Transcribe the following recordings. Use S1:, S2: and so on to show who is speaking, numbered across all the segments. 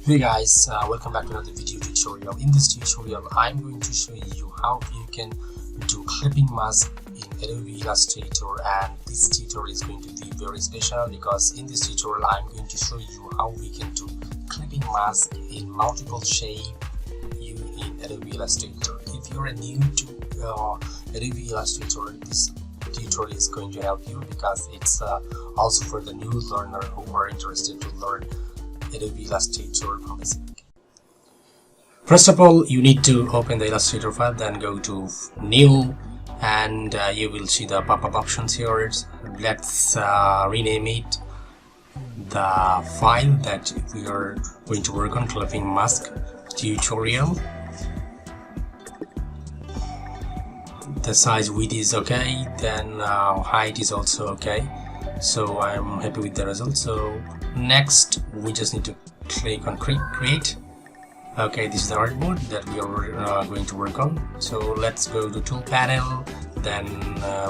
S1: Hey guys, welcome back to another video tutorial. In this tutorial I'm going to show you how you can do clipping mask in Adobe Illustrator, and this tutorial is going to be very special because in this tutorial I'm going to show you how we can do clipping mask in multiple shape in Adobe Illustrator. If you're new to Adobe Illustrator, this tutorial is going to help you because it's also for the new learner who are interested to learn Adobe Illustrator from basic. First of all, you need to open the Illustrator file, then go to New, and you will see the pop-up options here. Let's rename it the file that we are going to work on, clipping mask tutorial. The size width is okay, then height is also okay, so I'm happy with the result. So next we just need to click on create. Okay, this is the artboard that we are going to work on. So let's go to tool panel, then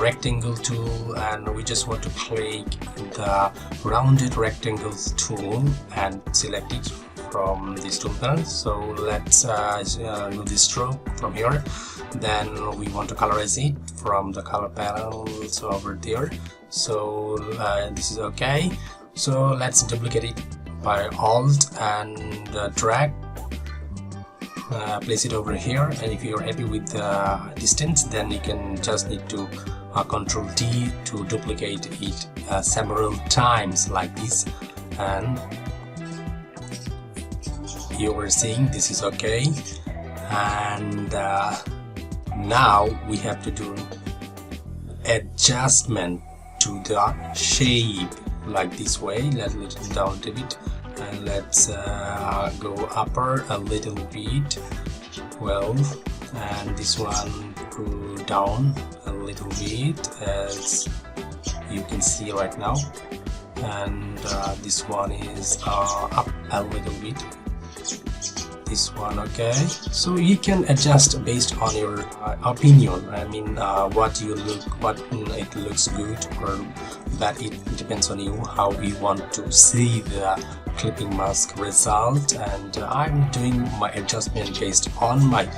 S1: rectangle tool, and we just want to click the rounded rectangles tool and select it from this tool panel. So let's remove this stroke from here. Then we want to colorize it from the color panel, so over there. So this is okay. So let's duplicate it by Alt and drag, place it over here, and if you're happy with the distance, then you can just need to Ctrl D to duplicate it several times like this, and you were seeing this is okay. And now we have to do adjustment to the shape like this way. Let's little down a bit, and let's go upper a little bit, 12, and this one go down a little bit as you can see right now, and this one is up a little bit, this one okay. So you can adjust based on your opinion. I mean what it looks good or bad. It depends on you how you want to see the clipping mask result, and I'm doing my adjustment based on my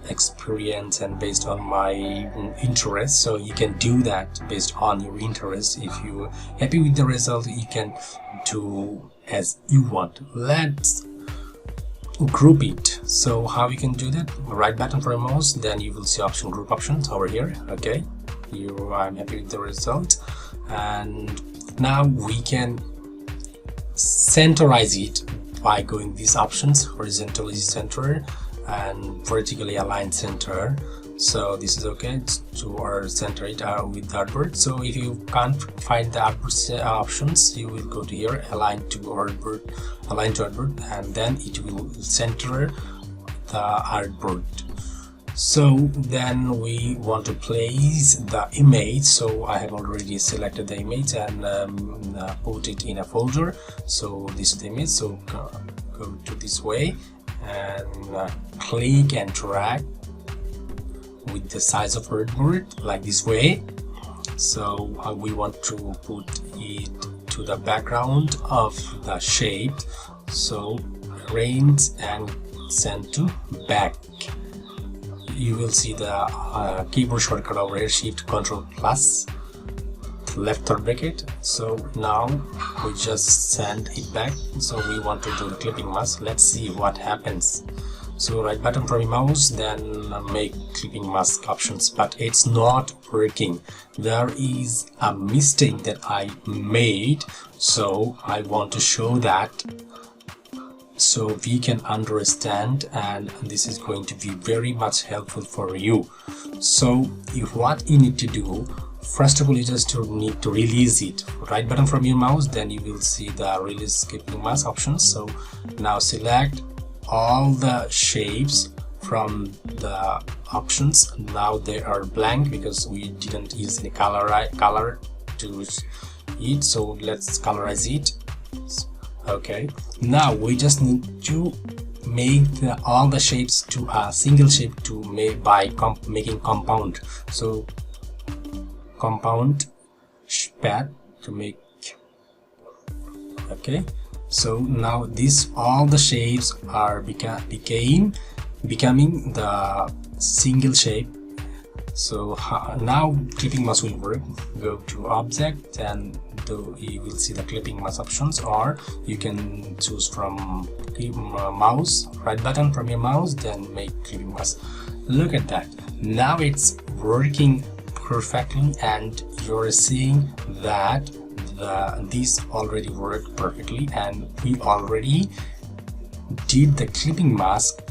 S1: experience and based on my interest. So you can do that based on your interest. If you're happy with the result, you can do as you want. Let's group it. So how you can do that? Right button for a mouse, then you will see option group options over here. Okay, I'm happy with the result, and now we can centerize it by going these options: horizontally center and vertically align center. So this is okay to center it with the artboard. So if you can't find the artboard options, you will go to here, align to artboard, and then it will center the artboard. So then we want to place the image. So I have already selected the image and put it in a folder. So this is the image. So go to this way and click and drag with the size of artboard like this way. So we want to put it to the background of the shape. So arrange and send to back. You will see the keyboard shortcut over here, Shift Ctrl plus left third bracket. So now we just send it back. So we want to do the clipping mask. Let's see what happens. So right button for your mouse, then make clipping mask options, but it's not working. There is a mistake that I made, so I want to show that so we can understand, and this is going to be very much helpful for you. So what you need to do, first of all, you just need to release it. Right button from your mouse, then you will see the release clipping mask options. So now select all the shapes from the options. Now they are blank because we didn't use any color to it. So let's colorize it. Okay, now we just need to make all the shapes to a single shape to make by making compound. So compound path to make. Okay, So now this all the shapes are becoming the single shape. So now clipping mask will work. Go to object and you will see the clipping mask options, or you can choose from mouse, right button from your mouse, then make clipping mask. Look at that, now it's working perfectly, and you're seeing that these already worked perfectly, and we already did the clipping mask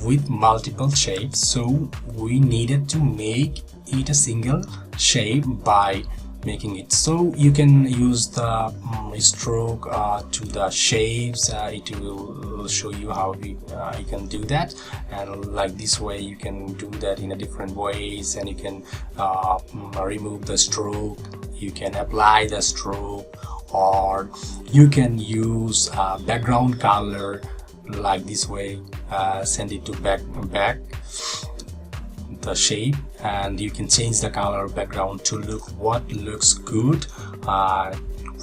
S1: with multiple shapes, so we needed to make it a single shape by making it. So you can use the stroke to the shapes. It will show you how you can do that, and like this way you can do that in a different ways, and you can remove the stroke, you can apply the stroke, or you can use background color like this way, send it to back the shape, and you can change the color background to look what looks good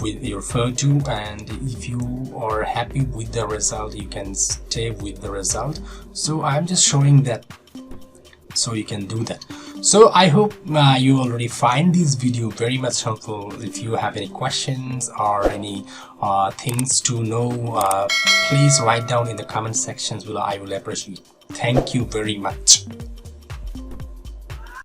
S1: with your photo. And if you are happy with the result, you can stay with the result. So I'm just showing that so you can do that. So I hope you already find this video very much helpful. If you have any questions or any things to know, please write down in the comment sections below. I will appreciate it. Thank you very much.